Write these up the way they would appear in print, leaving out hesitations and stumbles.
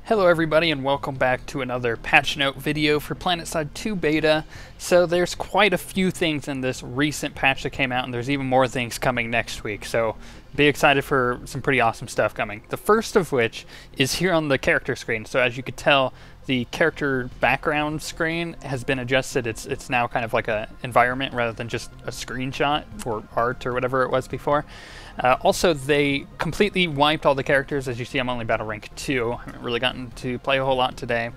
Hello everybody and welcome back to another patch note video for Planetside 2 beta. So there's quite a few things in this recent patch that came out, and there's even more things coming next week, so be excited for some pretty awesome stuff coming. The first of which is here on the character screen. So as you could tell, the character background screen has been adjusted. It's now kind of like an environment rather than just a screenshot or art or whatever it was before. Also, they completely wiped all the characters. As you see, I'm only battle rank 2. I haven't really gotten to play a whole lot today.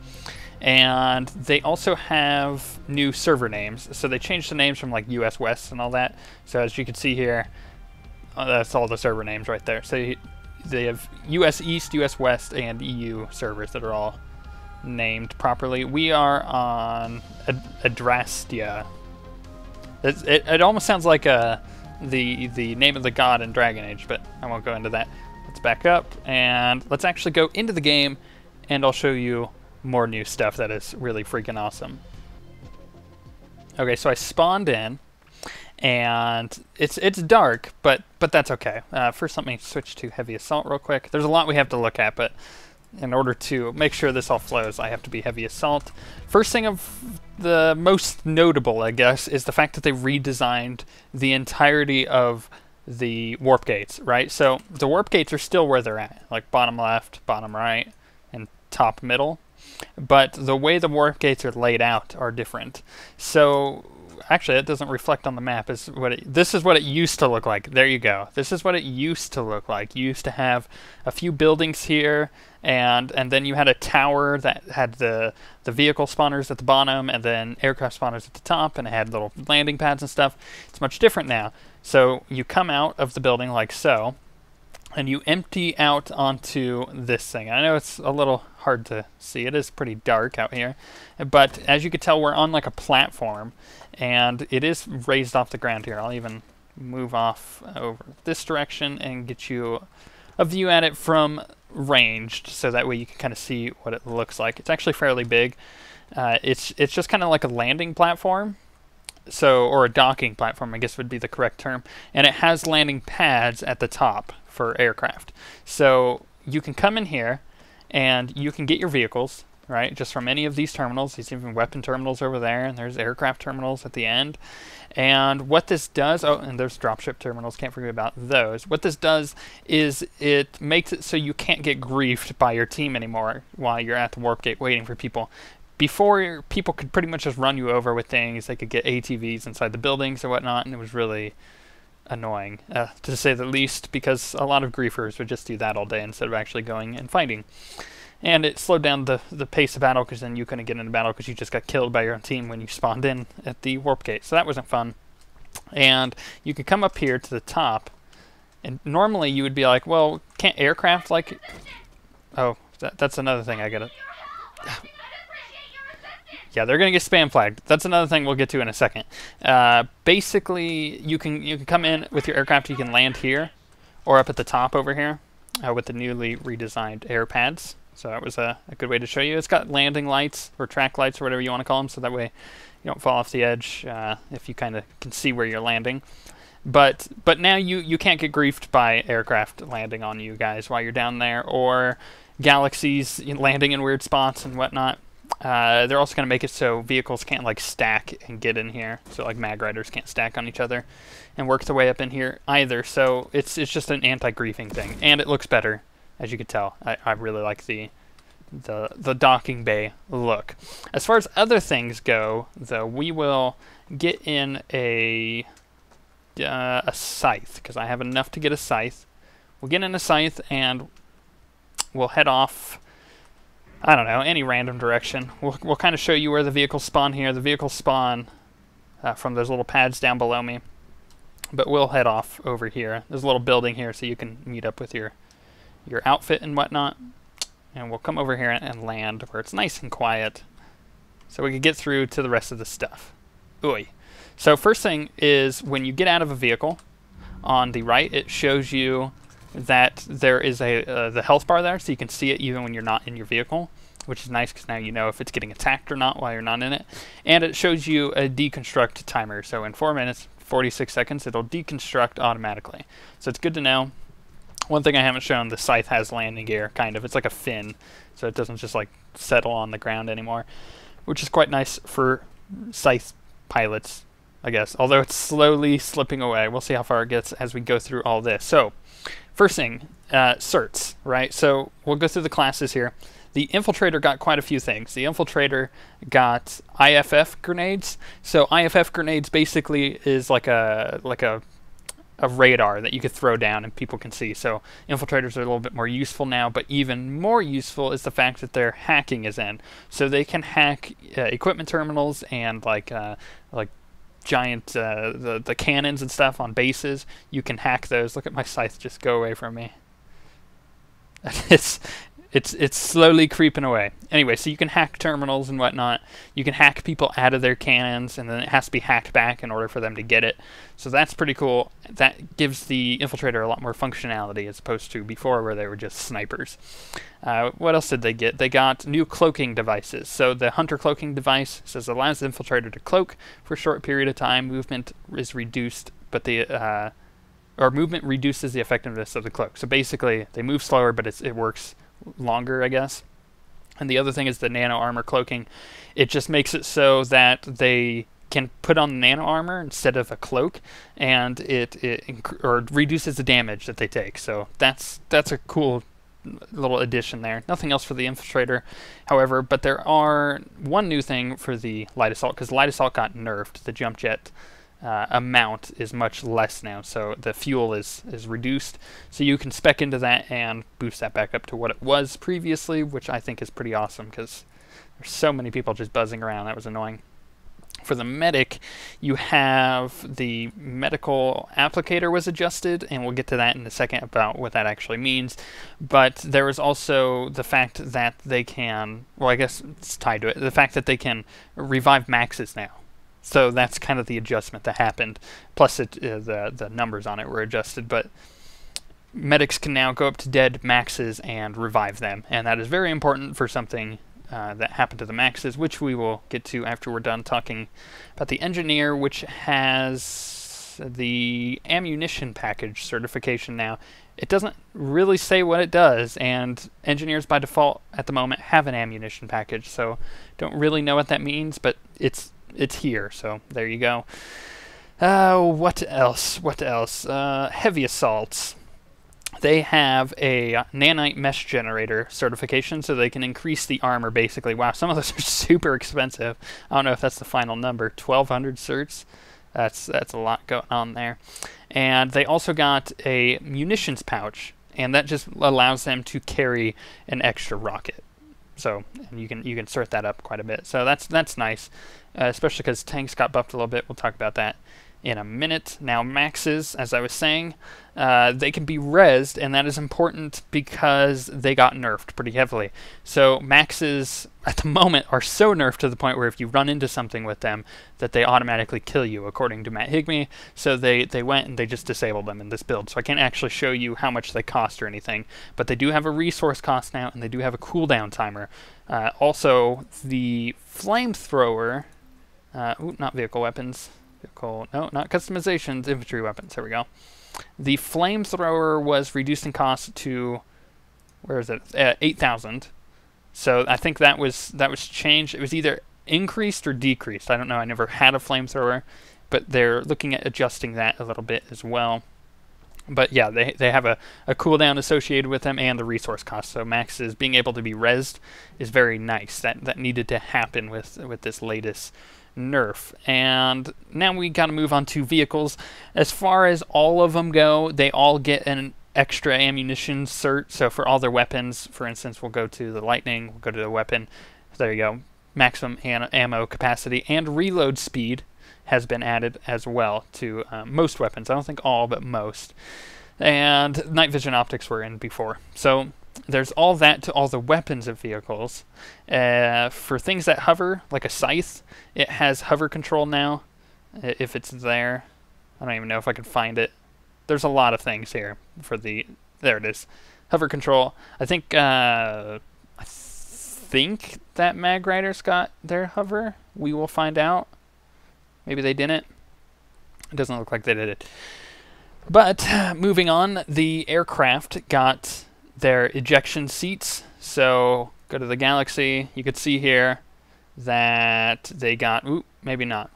And they also have new server names. So they changed the names from like US West and all that. So as you can see here, that's all the server names right there. So they have US East, US West, and EU servers that are all named properly. We are on Adrastia. It almost sounds like the name of the god in Dragon Age, but I won't go into that. Let's back up and let's actually go into the game, and I'll show you more new stuff that is really freaking awesome. Okay, so I spawned in, and it's dark, but that's okay. First, let me switch to heavy assault real quick. There's a lot we have to look at, but in order to make sure this all flows, I have to be heavy assault. First thing of the most notable, I guess, is the fact that they redesigned the entirety of the warp gates, right? So the warp gates are still where they're at, like bottom left, bottom right, and top middle. But the way the warp gates are laid out are different. So actually, it doesn't reflect on the map. This is what it used to look like. There you go. This is what it used to look like. You used to have a few buildings here, and then you had a tower that had the vehicle spawners at the bottom, and then aircraft spawners at the top, and it had little landing pads and stuff. It's much different now. So you come out of the building like so, and you empty out onto this thing. I know it's a little hard to see. It is pretty dark out here. But as you can tell, we're on like a platform, and it is raised off the ground here. I'll even move off over this direction and get you a view at it from ranged, so that way you can kind of see what it looks like. It's actually fairly big. It's just kind of like a landing platform. Or a docking platform, I guess would be the correct term. And it has landing pads at the top for aircraft. So you can come in here and you can get your vehicles, right, just from any of these terminals. There's even weapon terminals over there, and there's aircraft terminals at the end. And what this does, oh, and there's dropship terminals, can't forget about those. What this does is it makes it so you can't get griefed by your team anymore while you're at the warp gate waiting for people. Before, people could pretty much just run you over with things. They could get ATVs inside the buildings or whatnot, and it was really annoying, to say the least, because a lot of griefers would just do that all day instead of actually going and fighting. And it slowed down the pace of battle, because then you couldn't get into battle because you just got killed by your own team when you spawned in at the warp gate. So that wasn't fun. And you could come up here to the top, and normally you would be like, well, can't aircraft like... Oh, that's another thing I gotta... Yeah, they're gonna get spam flagged. That's another thing we'll get to in a second. Basically, you can come in with your aircraft. You can land here, or up at the top over here, with the newly redesigned air pads. So that was a good way to show you. It's got landing lights or track lights or whatever you want to call them, so that way you don't fall off the edge if you kind of can see where you're landing. But now you can't get griefed by aircraft landing on you guys while you're down there, or galaxies landing in weird spots and whatnot. They're also going to make it so vehicles can't like stack and get in here. So like mag riders can't stack on each other and work their way up in here either. So it's just an anti-griefing thing, and it looks better, as you can tell. I really like the docking bay look. As far as other things go, though, we will get in a scythe, because I have enough to get a scythe. We'll get in a scythe and we'll head off, I don't know, any random direction. We'll kind of show you where the vehicles spawn here. The vehicles spawn from those little pads down below me. But we'll head off over here. There's a little building here so you can meet up with your outfit and whatnot. And we'll come over here and land where it's nice and quiet, so we can get through to the rest of the stuff. Oy. So first thing is, when you get out of a vehicle, on the right it shows you that there is the health bar there, so you can see it even when you're not in your vehicle, which is nice because now you know if it's getting attacked or not while you're not in it. And it shows you a deconstruct timer, so in 4 minutes 46 seconds it'll deconstruct automatically, so it's good to know. One thing I haven't shown, the scythe has landing gear, kind of. It's like a fin, so it doesn't just like settle on the ground anymore, which is quite nice for scythe pilots, I guess. Although it's slowly slipping away. We'll see how far it gets as we go through all this. So, first thing, certs, right? So we'll go through the classes here. The Infiltrator got quite a few things. The Infiltrator got IFF grenades. So IFF grenades basically is like a radar that you could throw down and people can see. So Infiltrators are a little bit more useful now, but even more useful is the fact that their hacking is in. So they can hack equipment terminals and like giant the cannons and stuff on bases. You can hack those. Look at my scythe just go away from me. It's slowly creeping away. Anyway, so you can hack terminals and whatnot. You can hack people out of their cannons, and then it has to be hacked back in order for them to get it. So that's pretty cool. That gives the Infiltrator a lot more functionality as opposed to before where they were just snipers. What else did they get? They got new cloaking devices. So the Hunter cloaking device says allows the Infiltrator to cloak for a short period of time. Movement is reduced, but or movement reduces the effectiveness of the cloak. So basically, they move slower, but it works longer, I guess. And the other thing is the nano armor cloaking. It just makes it so that they can put on nano armor instead of a cloak, and it reduces the damage that they take. So that's a cool little addition there. Nothing else for the Infiltrator, however, but there are one new thing for the Light Assault, because Light Assault got nerfed. The jump jet amount is much less now, so the fuel is reduced, so you can spec into that and boost that back up to what it was previously, which I think is pretty awesome because there's so many people just buzzing around. That was annoying. For the medic, you have the medical applicator was adjusted, and we'll get to that in a second about what that actually means. But there is also the fact that they can, well, I guess it's tied to it, the fact that they can revive maxes now. So that's kind of the adjustment that happened. Plus, the numbers on it were adjusted. But medics can now go up to dead maxes and revive them. And that is very important for something that happened to the maxes, which we will get to after we're done talking about the engineer, which has the ammunition package certification now. It doesn't really say what it does, and engineers by default at the moment have an ammunition package, so don't really know what that means, but it's here, so there you go. What else? Heavy assaults. They have a nanite mesh generator certification, so they can increase the armor, basically. Wow, some of those are super expensive. I don't know if that's the final number. 1,200 certs. That's a lot going on there. And they also got a munitions pouch, and that just allows them to carry an extra rocket. So and you can sort that up quite a bit. So that's nice, especially because tanks got buffed a little bit. We'll talk about that in a minute. Now maxes, as I was saying, they can be rezzed, and that is important because they got nerfed pretty heavily. So maxes at the moment are so nerfed to the point where if you run into something with them, that they automatically kill you, according to Matt Higme. So they went and they just disabled them in this build. So I can't actually show you how much they cost or anything, but they do have a resource cost now, and they do have a cooldown timer. Also, the flamethrower, not vehicle weapons. No, not customizations, infantry weapons. There we go. The flamethrower was reduced in cost to, where is it? 8,000. So I think that was changed. It was either increased or decreased. I don't know. I never had a flamethrower, but they're looking at adjusting that a little bit as well. But yeah, they have a cooldown associated with them and the resource cost. So maxes being able to be rezzed is very nice. That needed to happen with this latest nerf. And now we got to move on to vehicles. As far as all of them go, they all get an extra ammunition cert. So for all their weapons, for instance, we'll go to the lightning, we'll go to the weapon. There you go. Maximum ammo capacity and reload speed has been added as well to most weapons. I don't think all, but most. And night vision optics were in before. So there's all that to all the weapons of vehicles. For things that hover, like a scythe, it has hover control now, if it's there. I don't even know if I can find it. There's a lot of things here for the... There it is. Hover control. I think that Mag Riders got their hover. We will find out. Maybe they didn't. It doesn't look like they did it. But moving on, the aircraft got their ejection seats. So go to the Galaxy. You could see here that they got, ooh, maybe not.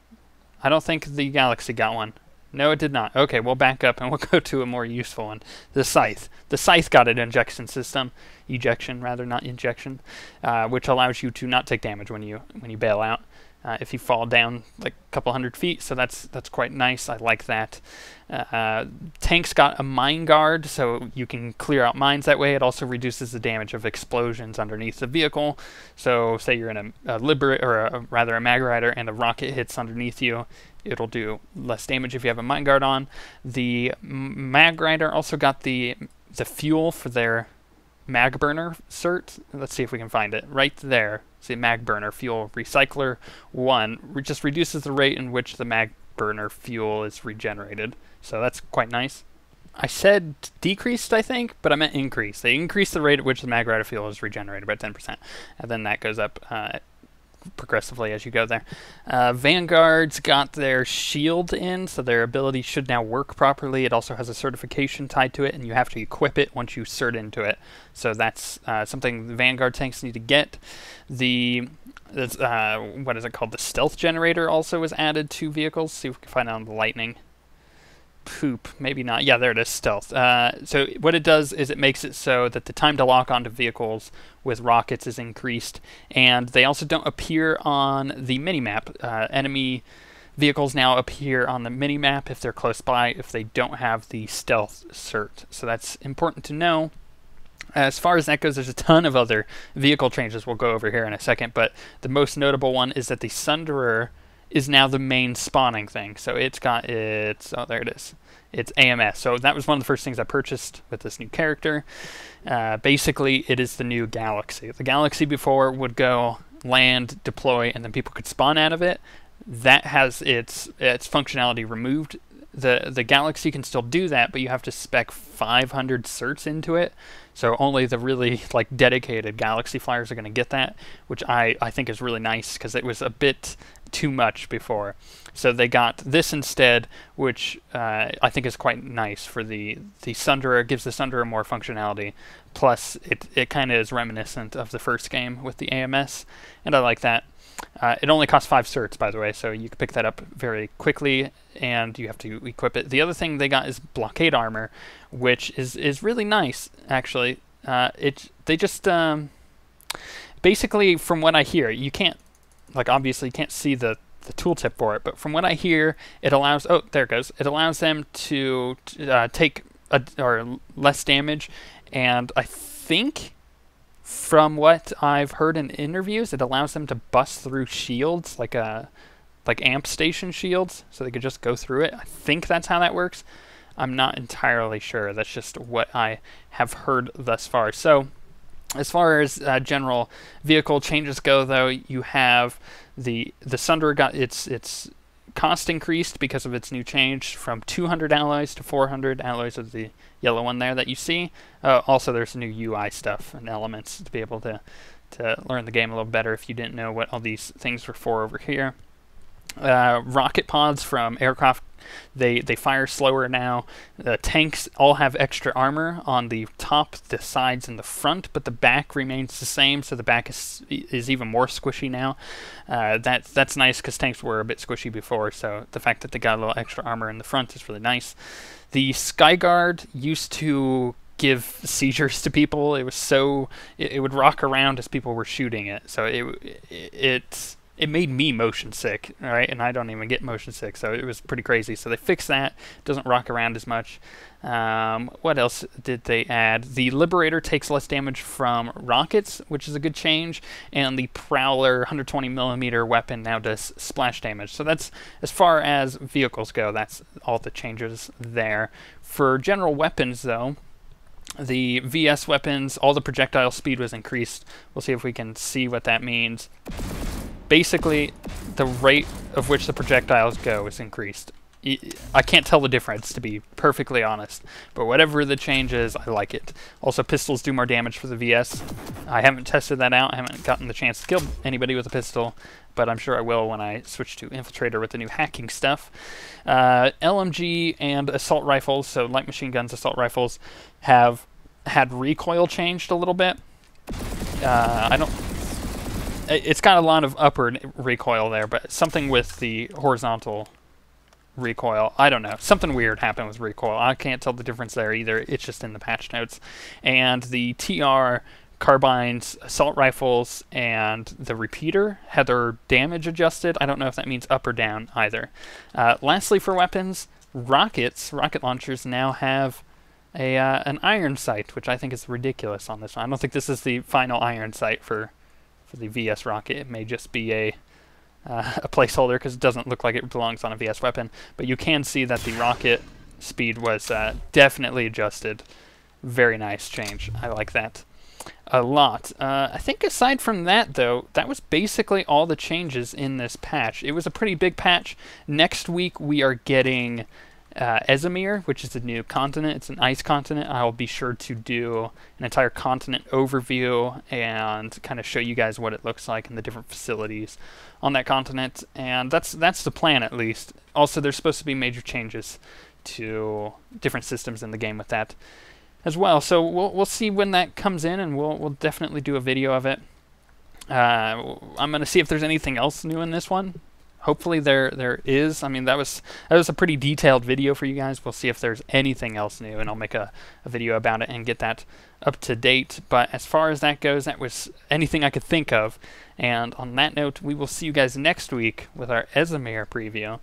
I don't think the Galaxy got one. No, it did not. Okay, we'll back up and we'll go to a more useful one. The Scythe. The Scythe got an ejection system. Ejection, rather, not injection. Which allows you to not take damage when you bail out. If you fall down like a couple hundred feet, so that's quite nice. I like that. Tanks got a mine guard, so you can clear out mines that way. It also reduces the damage of explosions underneath the vehicle. So say you're in a mag rider and a rocket hits underneath you, it'll do less damage if you have a mine guard on. The mag rider also got the fuel for their mag burner cert. Let's see if we can find it right there. See, mag burner fuel recycler 1 just reduces the rate in which the mag burner fuel is regenerated, so that's quite nice. I said decreased, I think, but I meant increased. They increase the rate at which the mag rider fuel is regenerated by 10%, and then that goes up progressively as you go there. Vanguards got their shield in, so their ability should now work properly. It also has a certification tied to it, and you have to equip it once you cert into it. So that's something the Vanguard tanks need to get. The what is it called? The stealth generator also was added to vehicles. See if we can find it on the Lightning. Poop, maybe not. Yeah, there it is, stealth. So what it does is it makes it so that the time to lock onto vehicles with rockets is increased, and they also don't appear on the minimap. Enemy vehicles now appear on the minimap if they're close by, if they don't have the stealth cert. So that's important to know. As far as that goes, there's a ton of other vehicle changes we'll go over here in a second, but the most notable one is that the Sunderer is now the main spawning thing. So it's got its, oh, there it is. It's AMS. So that was one of the first things I purchased with this new character. Basically, it is the new Galaxy. The Galaxy before would go, land, deploy, and then people could spawn out of it. That has its functionality removed. The Galaxy can still do that, but you have to spec 500 certs into it. So only the really dedicated Galaxy flyers are going to get that, which I think is really nice because it was a bit too much before. So they got this instead, which I think is quite nice for the Sunderer. It gives the Sunderer more functionality. Plus, it kind of is reminiscent of the first game with the AMS, and I like that. It only costs 5 certs, by the way, so you can pick that up very quickly, and you have to equip it. The other thing they got is blockade armor, which is really nice, actually. They just basically, from what I hear, you can't, obviously you can't see the tooltip for it, but from what I hear, it allows, oh, there it goes. It allows them to take or less damage, and I think, from what I've heard in interviews, it allows them to bust through shields, like amp station shields, so they could just go through it. I think that's how that works. I'm not entirely sure. That's just what I have heard thus far. So, as far as general vehicle changes go, though, you have the Sunderer got its cost increased because of its new change from 200 alloys to 400 alloys of the yellow one there that you see. Also, there's new UI stuff and elements to be able to learn the game a little better if you didn't know what all these things were for over here. Rocket pods from aircraft, they fire slower now. The tanks all have extra armor on the top, the sides, and the front, but the back remains the same, so the back is even more squishy now. That's nice because tanks were a bit squishy before, so the fact that they got a little extra armor in the front is really nice. The Skyguard used to give seizures to people. It was it would rock around as people were shooting it, so it made me motion sick, right? And I don't even get motion sick, so it was pretty crazy. So they fixed that. It doesn't rock around as much. What else did they add? The Liberator takes less damage from rockets, which is a good change. And the Prowler 120mm weapon now does splash damage. So that's, as far as vehicles go, that's all the changes there. For general weapons, though, the VS weapons, all the projectile speed was increased. We'll see if we can see what that means. Basically, the rate of which the projectiles go is increased. I can't tell the difference, to be perfectly honest. But whatever the change is, I like it. Also, pistols do more damage for the VS. I haven't tested that out. I haven't gotten the chance to kill anybody with a pistol, but I'm sure I will when I switch to Infiltrator with the new hacking stuff. LMG and assault rifles, so light machine guns, assault rifles, have had recoil changed a little bit. It's got a lot of upward recoil there, but something with the horizontal recoil, I don't know. Something weird happened with recoil. I can't tell the difference there either. It's just in the patch notes. And the TR carbines, assault rifles, and the repeater had their damage adjusted. I don't know if that means up or down either. Lastly, for weapons, rocket launchers now have an iron sight, which I think is ridiculous on this one. I don't think this is the final iron sight for the VS rocket. It may just be a placeholder because it doesn't look like it belongs on a VS weapon. But you can see that the rocket speed was definitely adjusted. Very nice change. I like that a lot. I think aside from that, though, that was basically all the changes in this patch. It was a pretty big patch. Next week we are getting Ezimir, which is a new continent. It's an ice continent. I'll be sure to do an entire continent overview and kind of show you guys what it looks like and the different facilities on that continent. And that's the plan, at least. Also, there's supposed to be major changes to different systems in the game with that as well. So we'll see when that comes in, and we'll definitely do a video of it. I'm going to see if there's anything else new in this one. Hopefully there is. I mean, that was a pretty detailed video for you guys. We'll see if there's anything else new, and I'll make a video about it and get that up to date. But as far as that goes, that was anything I could think of. And on that note, we will see you guys next week with our Ezimir preview.